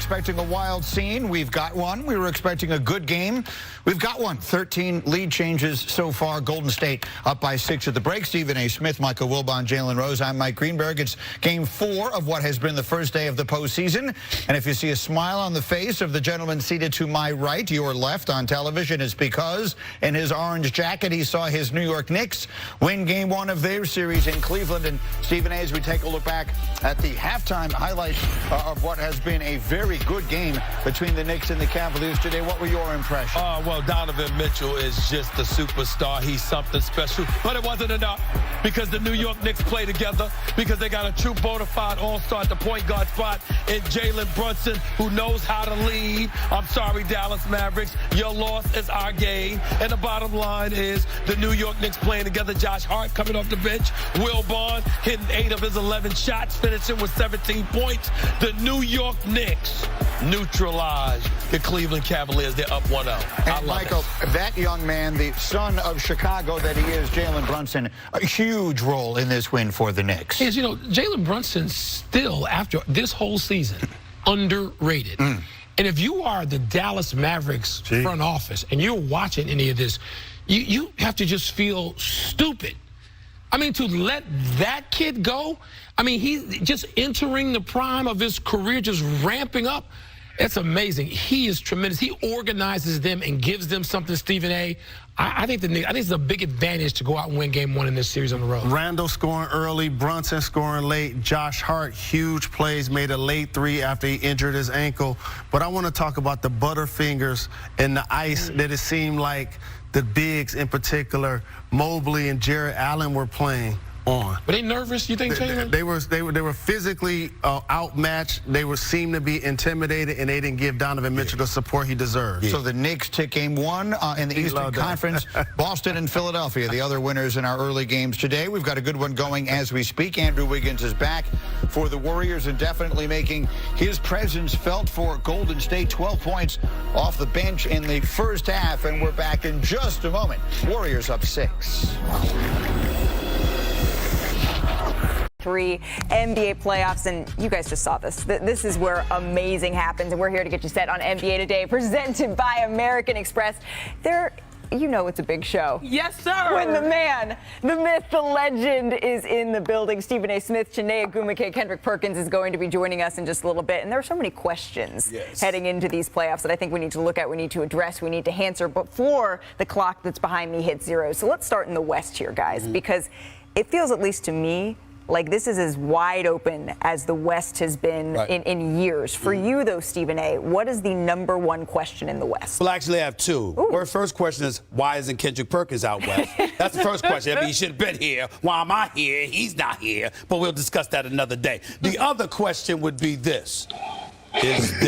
expecting a wild scene. We've got one. We were expecting a good game. We've got one. 13 lead changes so far. Golden State up by 6 at the break. Stephen A. Smith, Michael Wilbon, Jalen Rose. I'm Mike Greenberg. It's game 4 of what has been the first day of the postseason. And if you see a smile on the face of the gentleman seated to my right, your left on television, it's because in his orange jacket he saw his New York Knicks win game 1 of their series in Cleveland. And Stephen A., as we take a look back at the halftime highlights of what has been a very good game between the Knicks and the Cavaliers today, what were your impressions? Well, Donovan Mitchell is just a superstar. He's something special. But it wasn't enough because the New York Knicks play together, because they got a true bona fide all-star at the point guard spot in Jalen Brunson, who knows how to lead. I'm sorry, Dallas Mavericks. Your loss is our gain. And the bottom line is the New York Knicks playing together. Josh Hart coming off the bench. Wilbon hitting 8 of his 11 shots, finishing with 17 points. The New York Knicks neutralized the Cleveland Cavaliers. They're up 1-0. And Michael, that young man, the son of Chicago that he is, Jalen Brunson, a huge role in this win for the Knicks. Is, you know, Jalen Brunson still, after this whole season, underrated. And if you are the Dallas Mavericks front office and you're watching any of this, you have to just feel stupid. I mean, to let that kid go, I mean, he's just entering the prime of his career, just ramping up. It's amazing. He is tremendous. He organizes them and gives them something, Stephen A. I think it's a big advantage to go out and win game 1 in this series on the road. Randall scoring early, Brunson scoring late, Josh Hart, huge plays, made a late 3 after he injured his ankle. But I want to talk about the Butterfingers and the ice that it seemed like the bigs in particular, Mobley and Jarrett Allen, were playing on. Were they nervous, you think, Taylor? They were physically outmatched. They seemed to be intimidated, and they didn't give Donovan Mitchell the support he deserved. So the Knicks took game 1 in the Eastern Conference. Boston and Philadelphia, the other winners in our early games today. We've got a good one going as we speak. Andrew Wiggins is back for the Warriors and definitely making his presence felt for Golden State. 12 points off the bench in the first half, and we're back in just a moment. Warriors up 6. 3 NBA playoffs, and you guys just saw this. This is where amazing happens, and we're here to get you set on NBA Today, presented by American Express. You know it's a big show. Yes, sir. When the man, the myth, the legend is in the building. Stephen A. Smith, Chiney Ogwumike, Kendrick Perkins is going to be joining us in just a little bit. And there are so many questions heading into these playoffs that I think we need to look at, we need to address, we need to answer before the clock that's behind me hits 0. So let's start in the West here, guys, because it feels, at least to me, like this is as wide open as the West has been in years. For you, though, Stephen A., what is the #1 question in the West? Well, actually, I have 2. Our first question is, why isn't Kendrick Perkins out West? That's the first question. I mean, he should have been here. Why am I here? He's not here. But we'll discuss that another day. The other question would be this. Is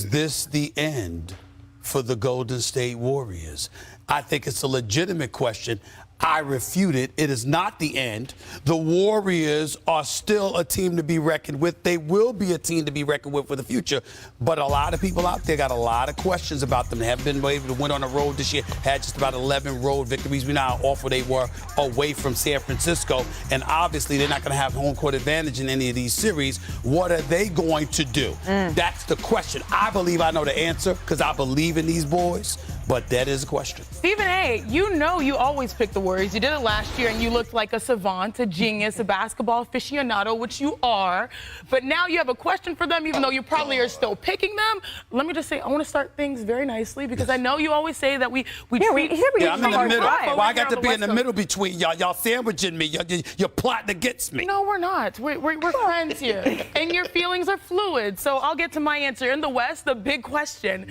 this the end for the Golden State Warriors? I think it's a legitimate question. I refute it. It is not the end. The Warriors are still a team to be reckoned with. They will be a team to be reckoned with for the future. But a lot of people out there got a lot of questions about them. They haven't been able to win on the road this year. Had just about 11 road victories. We know how awful they were away from San Francisco. And obviously, they're not going to have home court advantage in any of these series. What are they going to do? That's the question. I believe I know the answer because I believe in these boys. But that is a question. Stephen A., you know you always pick the Warriors. You did it last year, and you looked like a savant, a genius, a basketball aficionado, which you are. But now you have a question for them, even though you probably are still picking them. Let me just say, I want to start things very nicely, because I know you always say that we treat... I'm in the middle. Well, I got to be in the middle between y'all. Y'all sandwiching me. You're plotting against me. No, we're not. We're friends here. And your feelings are fluid. So I'll get to my answer. In the West, the big question,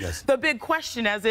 as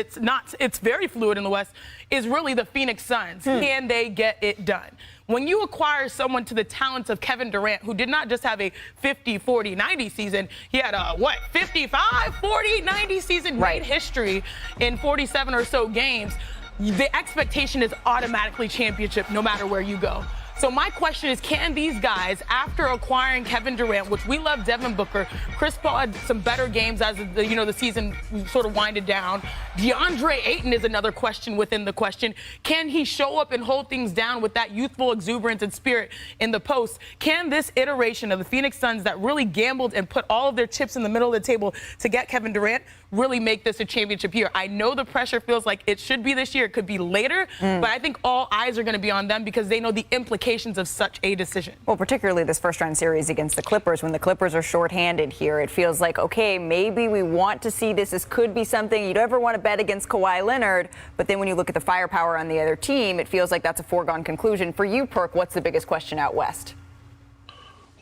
it's very fluid in the West, is really the Phoenix Suns. Can they get it done? When you acquire someone to the talents of Kevin Durant, who did not just have a 50, 40, 90 season, he had a, 55, 40, 90 season, made history in 47 or so games, the expectation is automatically championship no matter where you go. So my question is, can these guys, after acquiring Kevin Durant, which we love Devin Booker, Chris Paul had some better games as the season sort of winded down. DeAndre Ayton is another question within the question. Can he show up and hold things down with that youthful exuberance and spirit in the post? Can this iteration of the Phoenix Suns that really gambled and put all of their chips in the middle of the table to get Kevin Durant really make this a championship year? I know the pressure feels like it should be this year. It could be later, but I think all eyes are going to be on them because they know the implications of such a decision. Well, particularly this first-round series against the Clippers. When the Clippers are shorthanded here, it feels like, okay, maybe we want to see this. This could be something. You don't ever want to bet against Kawhi Leonard, but then when you look at the firepower on the other team, it feels like that's a foregone conclusion. For you, Perk, what's the biggest question out west?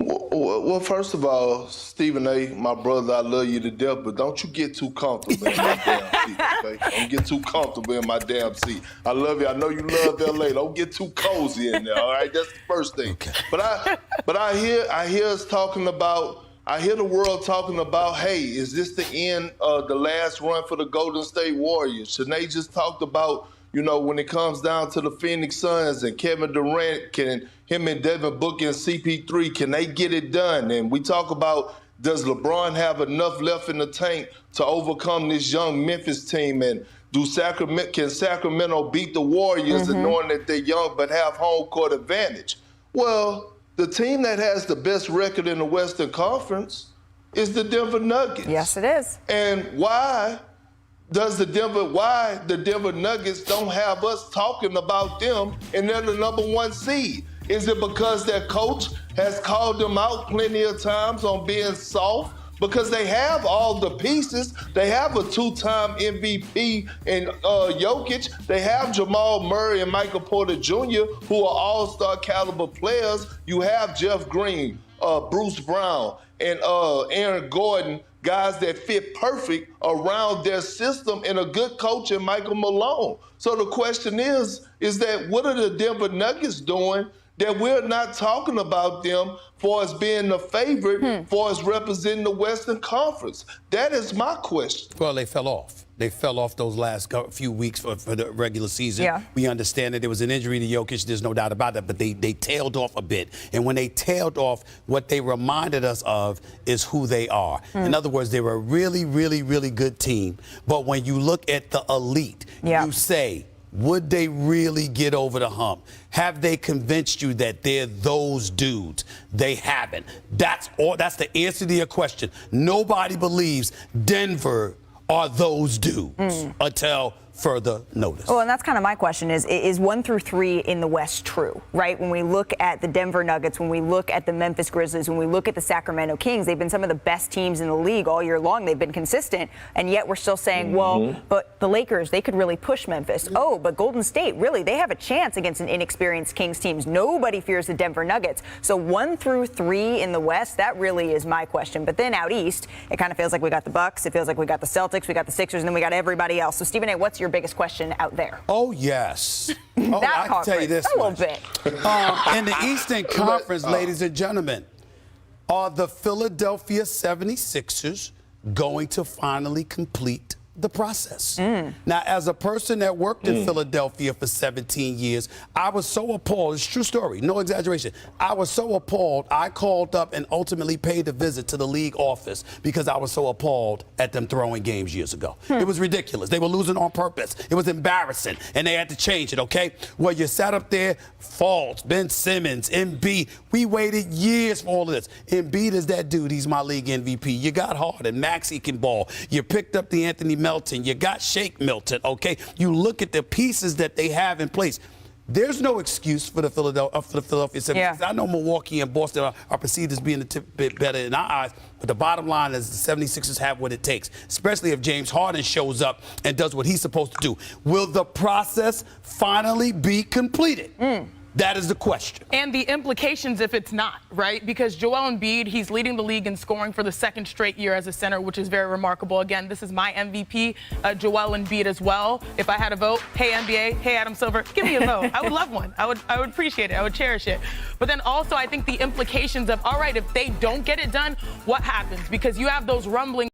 Well, first of all, Stephen A., my brother, I love you to death, but don't you get too comfortable in my damn seat, okay? Don't get too comfortable in my damn seat. I love you. I know you love L.A. Don't get too cozy in there, all right? That's the first thing. Okay. But I hear us talking about, I hear the world talking about, hey, is this the end of the last run for the Golden State Warriors? Shanae just talked about, when it comes down to the Phoenix Suns and Kevin Durant, him and Devin Booker and CP3, can they get it done? And we talk about, does LeBron have enough left in the tank to overcome this young Memphis team? And can Sacramento beat the Warriors and knowing that they're young but have home court advantage? Well, the team that has the best record in the Western Conference is the Denver Nuggets. Yes, it is. And why the Denver Nuggets don't have us talking about them and they're the number one seed? Is it because their coach has called them out plenty of times on being soft? Because they have all the pieces. They have a two-time MVP in Jokic. They have Jamal Murray and Michael Porter Jr., who are all-star caliber players. You have Jeff Green, Bruce Brown, and Aaron Gordon, guys that fit perfect around their system, and a good coach in Michael Malone. So the question is that what are the Denver Nuggets doing that we're not talking about them for as being the favorite, for as representing the Western Conference? That is my question. Well, they fell off. They fell off those last few weeks for the regular season. Yeah. We understand that there was an injury to Jokic. There's no doubt about that. But they tailed off a bit. And when they tailed off, what they reminded us of is who they are. In other words, they were a really, really, really good team. But when you look at the elite, you say, would they really get over the hump? Have they convinced you that they're those dudes? They haven't. That's the answer to your question. Nobody believes Denver are those dudes until further notice. Well, and that's kind of my question is 1 through 3 in the West true, right? When we look at the Denver Nuggets, when we look at the Memphis Grizzlies, when we look at the Sacramento Kings, they've been some of the best teams in the league all year long. They've been consistent, and yet we're still saying, well, but the Lakers, they could really push Memphis. Oh, but Golden State, really, they have a chance against an inexperienced Kings teams. Nobody fears the Denver Nuggets. So 1 through 3 in the West, that really is my question. But then out East, it kind of feels like we got the Bucks, it feels like we got the Celtics, we got the Sixers, and then we got everybody else. So Stephen A., what's your biggest question out there? Oh, yes. I can tell you this a little much. bit. In the Eastern Conference, ladies and gentlemen, are the Philadelphia 76ers going to finally complete the process? Now, as a person that worked in Philadelphia for 17 years, I was so appalled. It's a true story, no exaggeration. I was so appalled, I called up and ultimately paid a visit to the league office because I was so appalled at them throwing games years ago. It was ridiculous. They were losing on purpose. It was embarrassing, and they had to change it, okay? Well, you sat up there, Fultz, Ben Simmons, Embiid. We waited years for all of this. Embiid is that dude. He's my league MVP. You got Harden. Maxey can ball. You picked up the Anthony Melton. You got Shake Milton, okay? You look at the pieces that they have in place. There's no excuse for the Philadelphia 76ers. Yeah. I know Milwaukee and Boston are perceived as being a bit better in our eyes, but the bottom line is the 76ers have what it takes, especially if James Harden shows up and does what he's supposed to do. Will the process finally be completed? That is the question. And the implications if it's not, right? Because Joel Embiid, he's leading the league in scoring for the second straight year as a center, which is very remarkable. Again, this is my MVP, Joel Embiid as well. If I had a vote, hey NBA, hey Adam Silver, give me a vote. I would love one. I would appreciate it. I would cherish it. But then also I think the implications of, all right, if they don't get it done, what happens? Because you have those rumblings